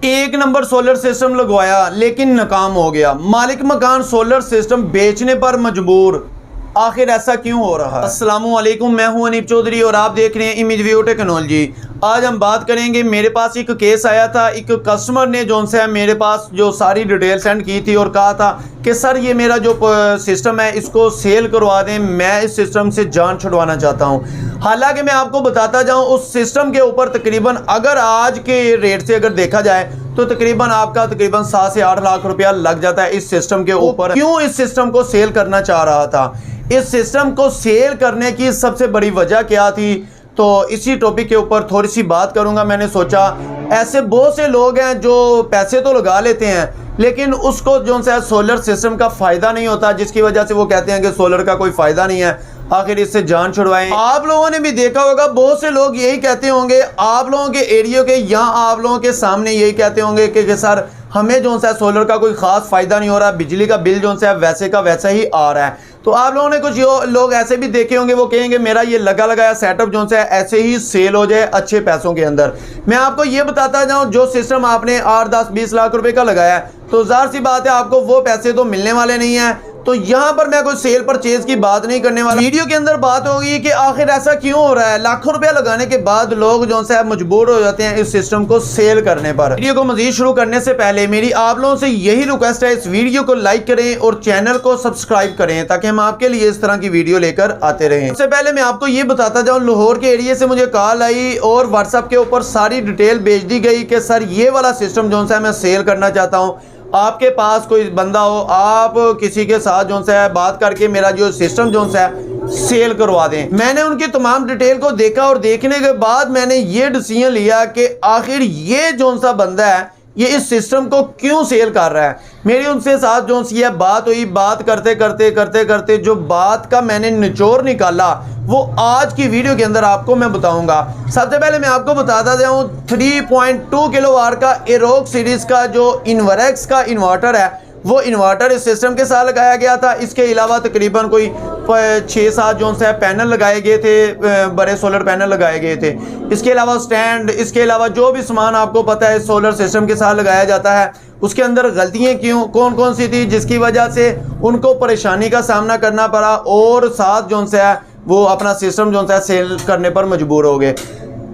एक number solar system लगवाया लेकिन नाकाम हो गया। मालिक मकान सोलर सिस्टम बेचने पर मजबूर। आखिर ऐसा क्यों हो रहा है? अस्सलामु अलैकुम, मैं हूं अनीब चौधरी और आप देख रहे हैं इमेज व्यू टेक्नोलॉजी। आज हम बात करेंगे, मेरे पास एक केस आया था। एक कस्टमर ने जो है मेरे पास जो सारी डिटेल सेंड की थी और कहा था कि सर ये मेरा जो सिस्टम है इसको सेल करवा दें, मैं इस सिस्टम से जान छुड़वाना चाहता हूँ। हालांकि मैं आपको बताता जाऊँ, उस सिस्टम के ऊपर तकरीबन अगर आज के रेट से अगर देखा जाए तो तकरीबन आपका 7 से 8 लाख रुपया लग जाता है इस सिस्टम के ऊपर। क्यों इस सिस्टम को सेल करना चाह रहा था? इस सिस्टम को सेल करने की सबसे बड़ी वजह क्या थी, तो इसी टॉपिक के ऊपर थोड़ी सी बात करूंगा। मैंने सोचा ऐसे बहुत से लोग हैं जो पैसे तो लगा लेते हैं लेकिन उसको जो है सोलर सिस्टम का फ़ायदा नहीं होता, जिसकी वजह से वो कहते हैं कि सोलर का कोई फ़ायदा नहीं है, आखिर इससे जान छुड़वाएं। आप लोगों ने भी देखा होगा, बहुत से लोग यही कहते होंगे, आप लोगों के एरिया के या आप लोगों के सामने यही कहते होंगे कि सर हमें जो है सोलर का कोई ख़ास फ़ायदा नहीं हो रहा, बिजली का बिल जो है वैसे का वैसा ही आ रहा है। तो आप लोगों ने कुछ लोग ऐसे भी देखे होंगे, वो कहेंगे मेरा ये लगा लगाया सेटअप जो है ऐसे ही सेल हो जाए अच्छे पैसों के अंदर। मैं आपको ये बताता जाऊं, जो सिस्टम आपने 8, 10, 20 लाख रुपए का लगाया है तो ज़ाहिर सी बात है आपको वो पैसे तो मिलने वाले नहीं हैं। तो यहाँ पर मैं कोई सेल परचेज की बात नहीं करने वाला। वीडियो के अंदर बात होगी कि आखिर ऐसा क्यों हो रहा है। लाखों रुपया लगाने के बाद लोग जो है मजबूर हो जाते हैं इस सिस्टम को सेल करने पर। वीडियो को मजीद शुरू करने से पहले मेरी आप लोगों से यही रिक्वेस्ट है, इस वीडियो को लाइक करें और चैनल को सब्सक्राइब करें ताकि हम आपके लिए इस तरह की वीडियो लेकर आते रहें। सबसे पहले मैं आपको ये बताता जाऊँ, लाहौर के एरिया से मुझे कॉल आई और व्हाट्सएप के ऊपर सारी डिटेल भेज दी गई कि सर ये वाला सिस्टम जो है मैं सेल करना चाहता हूँ, आपके पास कोई बंदा हो, आप किसी के साथ जो है बात करके मेरा जो सिस्टम जो है सेल करवा दें। मैंने उनकी तमाम डिटेल को देखा और देखने के बाद मैंने ये डिसीजन लिया कि आखिर ये जो सा बंदा है ये इस सिस्टम को क्यों सेल कर रहा है। मेरी उनसे साथ जो सी बात हुई, बात करते करते करते करते जो बात का मैंने निचोड़ निकाला वो आज की वीडियो के अंदर आपको मैं बताऊंगा। सबसे पहले मैं आपको बताता जाऊं, 3.2 किलोवाट का एरोक सीरीज का जो इन्वरेक्स का इन्वर्टर है वो इन्वर्टर इस सिस्टम के साथ लगाया गया था। इसके अलावा तकरीबन कोई 6-7 जो है पैनल लगाए गए थे, बड़े सोलर पैनल लगाए गए थे। इसके अलावा स्टैंड, इसके अलावा जो भी सामान आपको पता है सोलर सिस्टम के साथ लगाया जाता है, उसके अंदर गलतियां क्यों कौन कौन सी थी जिसकी वजह से उनको परेशानी का सामना करना पड़ा और साथ जो है वो अपना सिस्टम जो है सेल करने पर मजबूर हो गए।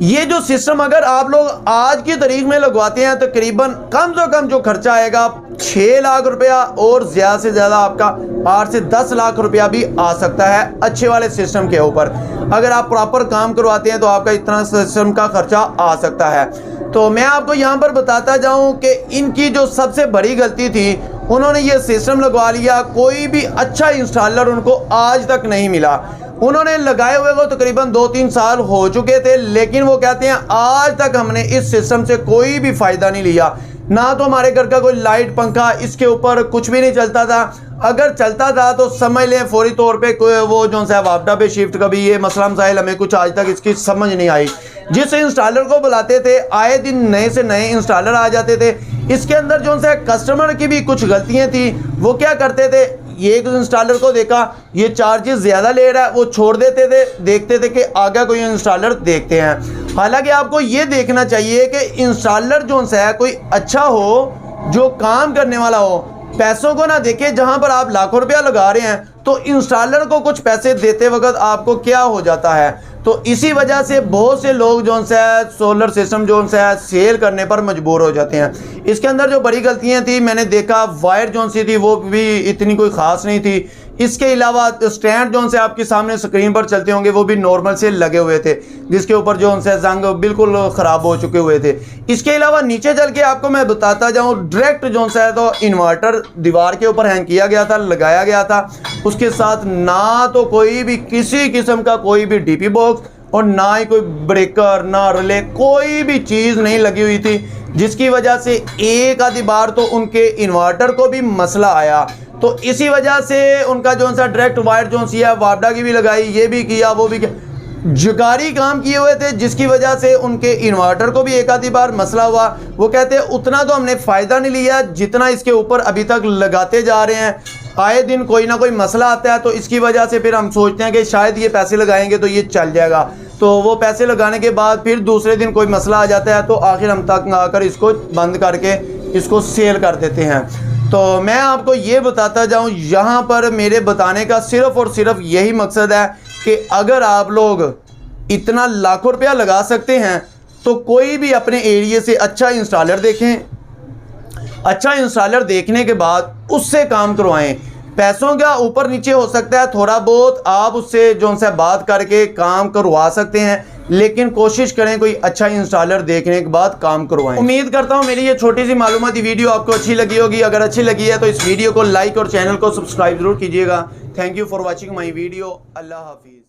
ये जो सिस्टम अगर आप लोग आज की तारीख में लगवाते हैं तो करीबन कम से कम जो खर्चा आएगा 6 लाख रुपया और ज़्यादा से ज़्यादा आपका 8 से 10 लाख रुपया भी आ सकता है अच्छे वाले सिस्टम के ऊपर। अगर आप प्रॉपर काम करवाते हैं तो आपका इतना सिस्टम का खर्चा आ सकता है। तो मैं आपको यहाँ पर बताता जाऊँ कि इनकी जो सबसे बड़ी गलती थी, उन्होंने ये सिस्टम लगवा लिया, कोई भी अच्छा इंस्टॉलर उनको आज तक नहीं मिला। उन्होंने लगाए हुए को तकरीबन 2-3 साल हो चुके थे लेकिन वो कहते हैं आज तक हमने इस सिस्टम से कोई भी फ़ायदा नहीं लिया। ना तो हमारे घर का कोई लाइट पंखा इसके ऊपर कुछ भी नहीं चलता था, अगर चलता था तो समझ लें फौरी तौर पे वो जो है वापडा पे शिफ्ट, कभी ये मसला मसाइल हमें कुछ आज तक इसकी समझ नहीं आई। जिस इंस्टॉलर को बुलाते थे आए दिन नए से नए इंस्टॉलर आ जाते थे। इसके अंदर जो है कस्टमर की भी कुछ गलतियाँ थी। वो क्या करते थे, ये एक इंस्टॉलर को देखा ये चार्जेस ज़्यादा ले रहा है, वो छोड़ देते थे, देखते थे कि आगे कोई इंस्टॉलर देखते हैं। हालांकि आपको ये देखना चाहिए कि इंस्टॉलर जो है कोई अच्छा हो, जो काम करने वाला हो, पैसों को ना देखे। जहां पर आप लाखों रुपया लगा रहे हैं तो इंस्टॉलर को कुछ पैसे देते वक्त आपको क्या हो जाता है। तो इसी वजह से बहुत से लोग जो है सोलर सिस्टम जो है सेल करने पर मजबूर हो जाते हैं। इसके अंदर जो बड़ी गलतियां थी मैंने देखा, वायर जो सी थी वो भी इतनी कोई ख़ास नहीं थी। इसके अलावा स्टैंड जो से आपके सामने स्क्रीन पर चलते होंगे वो भी नॉर्मल से लगे हुए थे, जिसके ऊपर जो है जंग बिल्कुल ख़राब हो चुके हुए थे। इसके अलावा नीचे चल के आपको मैं बताता जाऊँ, डायरेक्ट जो है तो इन्वर्टर दीवार के ऊपर हैंग किया गया था, लगाया गया था। उसके साथ ना तो कोई भी किसी किस्म का कोई भी डीपी बॉक्स और ना ही कोई ब्रेकर, ना रिले, कोई भी चीज़ नहीं लगी हुई थी, जिसकी वजह से एक आधी बार तो उनके इन्वर्टर को भी मसला आया। तो इसी वजह से उनका जो सा डायरेक्ट वायर जो सी है वापडा की भी लगाई, ये भी किया वो भी किया, जुगारी काम किए हुए थे, जिसकी वजह से उनके इन्वर्टर को भी एक आधी बार मसला हुआ। वो कहते हैं उतना तो हमने फ़ायदा नहीं लिया जितना इसके ऊपर अभी तक लगाते जा रहे हैं। आए दिन कोई ना कोई मसला आता है तो इसकी वजह से फिर हम सोचते हैं कि शायद ये पैसे लगाएंगे तो ये चल जाएगा। तो वो पैसे लगाने के बाद फिर दूसरे दिन कोई मसला आ जाता है तो आखिर हम तक आकर इसको बंद करके इसको सेल कर देते हैं। तो मैं आपको ये बताता जाऊं, यहाँ पर मेरे बताने का सिर्फ़ और सिर्फ यही मकसद है कि अगर आप लोग इतना लाखों रुपया लगा सकते हैं तो कोई भी अपने एरिया से अच्छा इंस्टॉलर देखें, अच्छा इंस्टॉलर देखने के बाद उससे काम करवाएं। पैसों का ऊपर नीचे हो सकता है, थोड़ा बहुत आप उससे जो उनसे बात करके काम करवा सकते हैं, लेकिन कोशिश करें कोई अच्छा इंस्टॉलर देखने के बाद काम करवाएं। उम्मीद करता हूं मेरी ये छोटी सी मालूमाती वीडियो आपको अच्छी लगी होगी। अगर अच्छी लगी है तो इस वीडियो को लाइक और चैनल को सब्सक्राइब जरूर कीजिएगा। Thank you for watching my video. अल्लाह हाफिज़।